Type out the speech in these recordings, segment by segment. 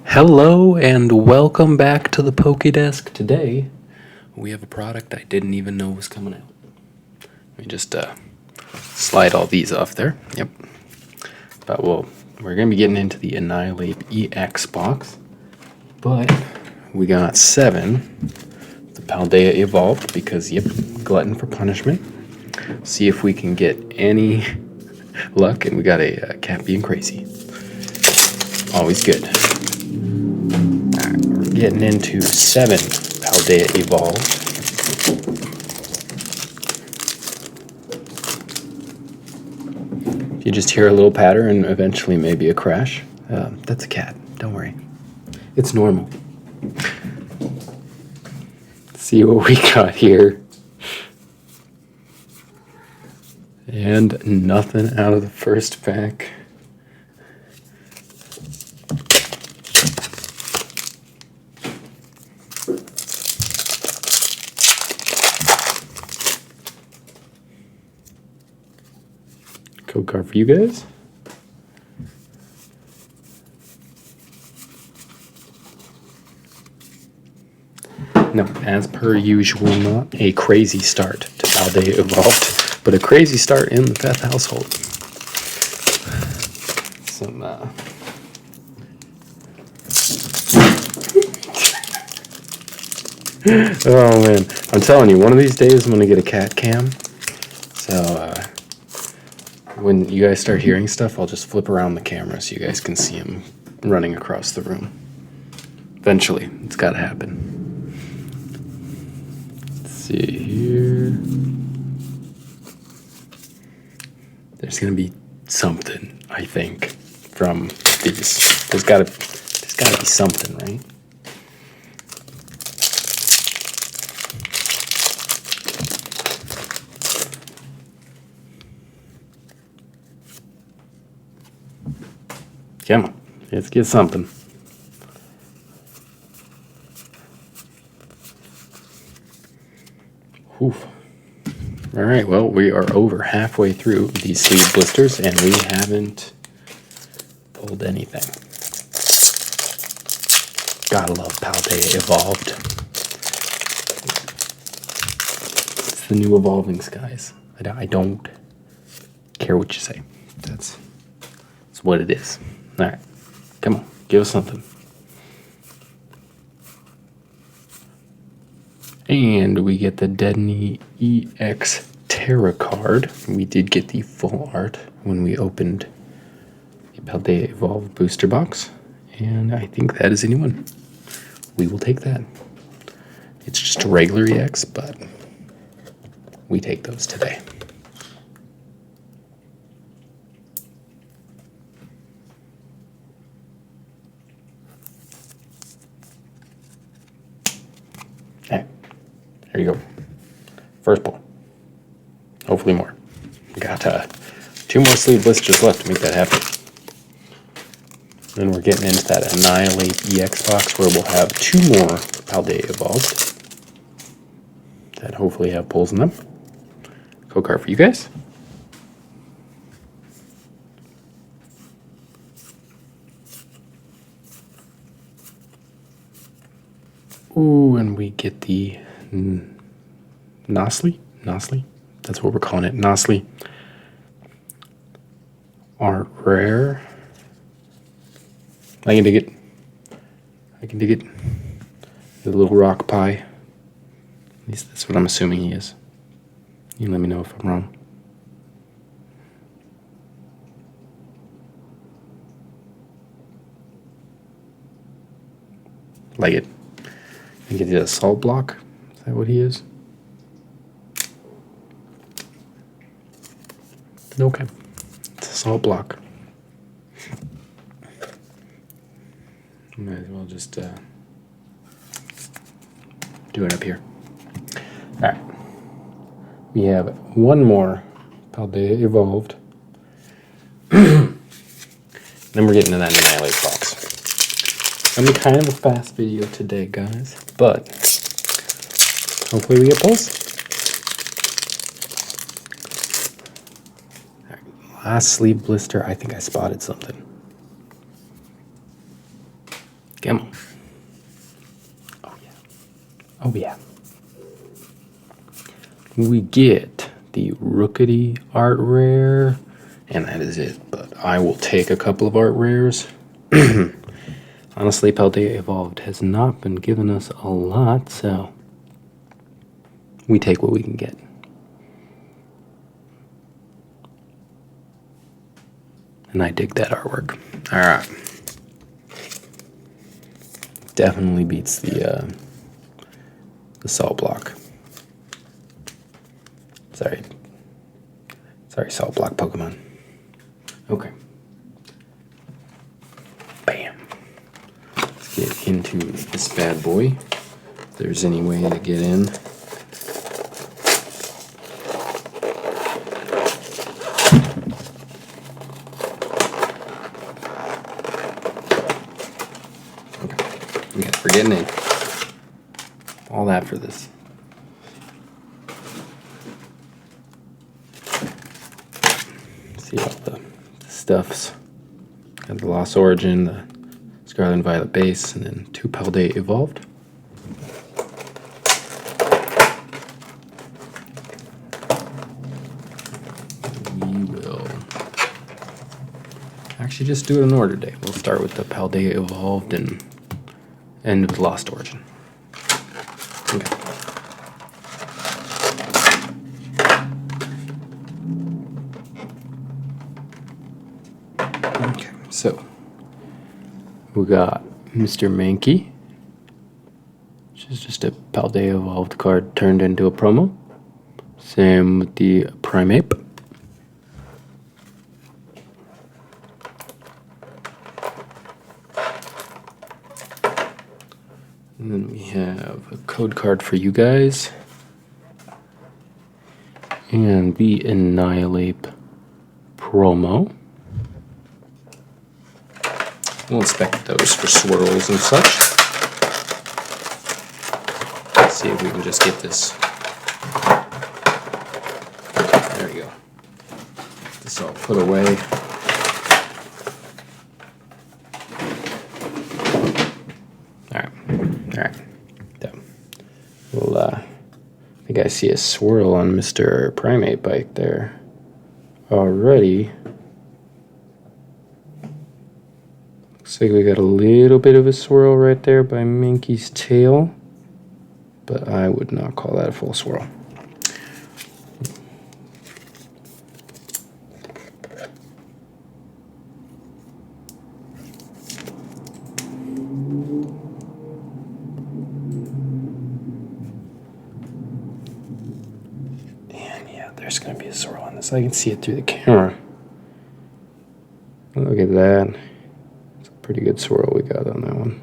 Hello and welcome back to the PokeDesk. Today, we have a product I didn't even know was coming out. Let me just slide all these off there. Yep. But we're going to be getting into the Annihilape EX box. But we got 7. The Paldea evolved because, yep, glutton for punishment. See if we can get any luck. And we got a cat being crazy. Always good. We're getting into 7 Paldea evolved. If you just hear a little patter and eventually maybe a crash, that's a cat. Don't worry. It's normal. Let's see what we got here. And nothing out of the first pack. Code card for you guys. No, as per usual, not a crazy start to how they evolved, but a crazy start in the Peth household. Some, oh man, I'm telling you, one of these days I'm gonna get a cat cam. So, when you guys start hearing stuff, I'll just flip around the camera so you guys can see him running across the room. Eventually, it's gotta happen. Let's see here. There's gonna be something, I think, from these. There's gotta be something, right? Come on, let's get something. Oof. All right, well, we are over halfway through these sleeve blisters, and we haven't pulled anything. Gotta love Paldea Evolved. It's the new evolving skies. I don't care what you say. That's what it is. All right, come on, give us something. And we get the Deadney EX Terra card. We did get the full art when we opened the Paldea Evolved booster box. And I think that is a new one. We will take that. It's just a regular EX, but we take those today. Alright, there you go. First pull. Hopefully more. We got 2 more sleeve blisters left to make that happen. Then we're getting into that Annihilate EX box where we'll have 2 more Paldea Evolved that hopefully have pulls in them. Code card for you guys. Ooh, and we get the Nosli? That's what we're calling it, Nosli. Art rare. I can dig it. The little rock pie. At least that's what I'm assuming he is. You can let me know if I'm wrong. Like it. I think it's a salt block. Is that what he is? Okay. It's a salt block. Might as well just do it up here. Alright. We have 1 more Paldea Evolved. Then we're getting to that Annihilate box. Gonna be kind of a fast video today, guys, but hopefully we get pulls. Last sleeve blister, I think I spotted something. Come on. Oh yeah. Oh yeah. We get the Rookity art rare, and that is it. But I will take a couple of art rares. Honestly, Paldea Evolved has not been giving us a lot, so we take what we can get. And I dig that artwork. Alright. Definitely beats the salt block. Sorry, salt block Pokemon. Okay. Bam. Let's get into this bad boy. If there's any way to get in. Okay, we're getting in. All that for this. See all the stuffs. Got the Lost Origin, the Scarlet and Violet base, and then 2 Paldea Evolved. We will actually just do it in order today. We'll start with the Paldea Evolved and end with Lost Origin. Okay. Okay, so we got Mr. Mankey, which is just a Paldea Evolved card turned into a promo. Same with the Primeape. And then we have a code card for you guys. And the Annihilape promo. We'll inspect those for swirls and such. Let's see if we can just get this. There we go. Get this all put away. Alright. So, we'll, I think I see a swirl on Mr. Primeape bike there already. Looks like we got a little bit of a swirl right there by Minky's tail, but I would not call that a full swirl. And yeah, there's going to be a swirl on this. I can see it through the camera. Look at that. Pretty good swirl we got on that one.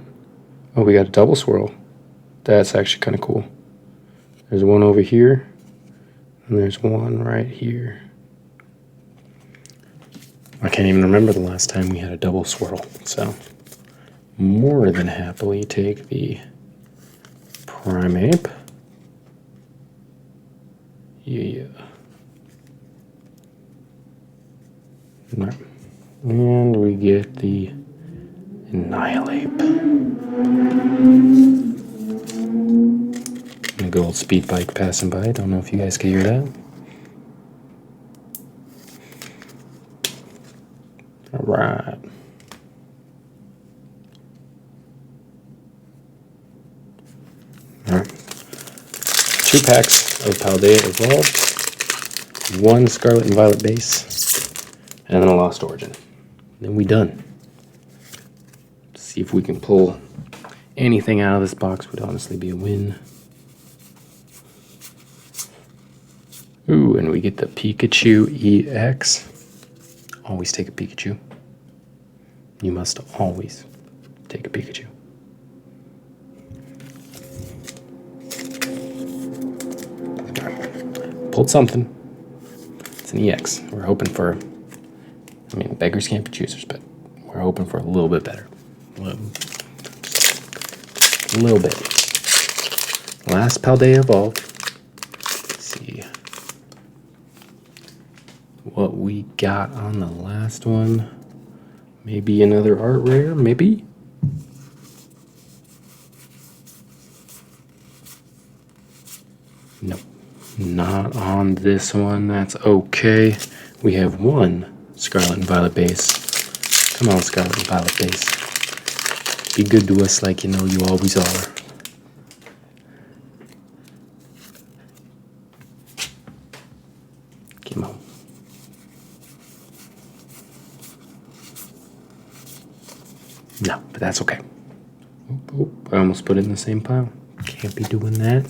Oh, we got a double swirl. That's actually kind of cool. There's one over here, and there's one right here. I can't even remember the last time we had a double swirl, so more than happily take the Primeape. Yeah. And we get the Annihilape. A good old speed bike passing by. Don't know if you guys can hear that. Alright. Alright. 2 packs of Paldea Evolved. 1 Scarlet and Violet base. And then a Lost Origin. Then we done. See if we can pull anything out of this box. Would honestly be a win. Ooh, and we get the Pikachu EX. Always take a Pikachu. You must always take a Pikachu. Pulled something. It's an EX. We're hoping for, I mean, beggars can't be choosers, but we're hoping for a little bit better. A little bit. Last Paldea Evolved. Let's see what we got on the last one. Maybe another art rare, maybe? Nope. Not on this one. That's okay. We have one Scarlet and Violet base. Come on, Scarlet and Violet base. Be good to us like you know you always are. Come on. No, but that's okay. I almost put it in the same pile. Can't be doing that.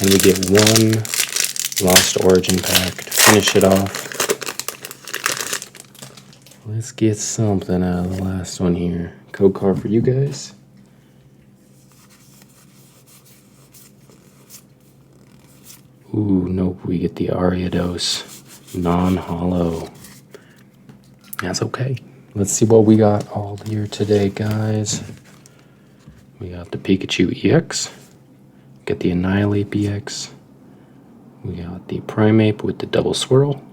And we get one Lost Origin pack to finish it off. Let's get something out of the last one here. Code card for you guys. Ooh, nope, we get the Ariados non-hollow. That's okay. Let's see what we got all here today, guys. We got the Pikachu EX. Get the Annihilape EX. We got the Primeape with the double swirl.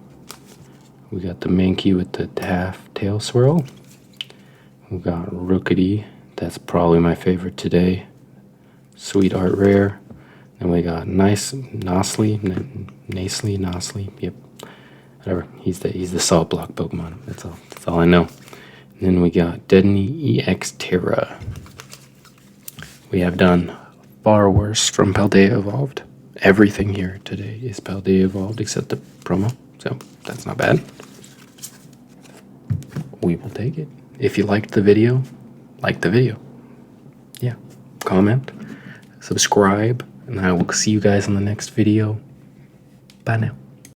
We got the Mankey with the half tail swirl. We got Rookity. That's probably my favorite today. Sweetheart rare. Then we got Nosly. Yep. Whatever. He's the salt block Pokemon. That's all I know. And then we got Dedenne EX Terra. We have done far worse from Paldea Evolved. Everything here today is Paldea Evolved except the promo, so that's not bad. We will take it. If you liked the video, like the video. Yeah, comment, subscribe, and I will see you guys in the next video. Bye now.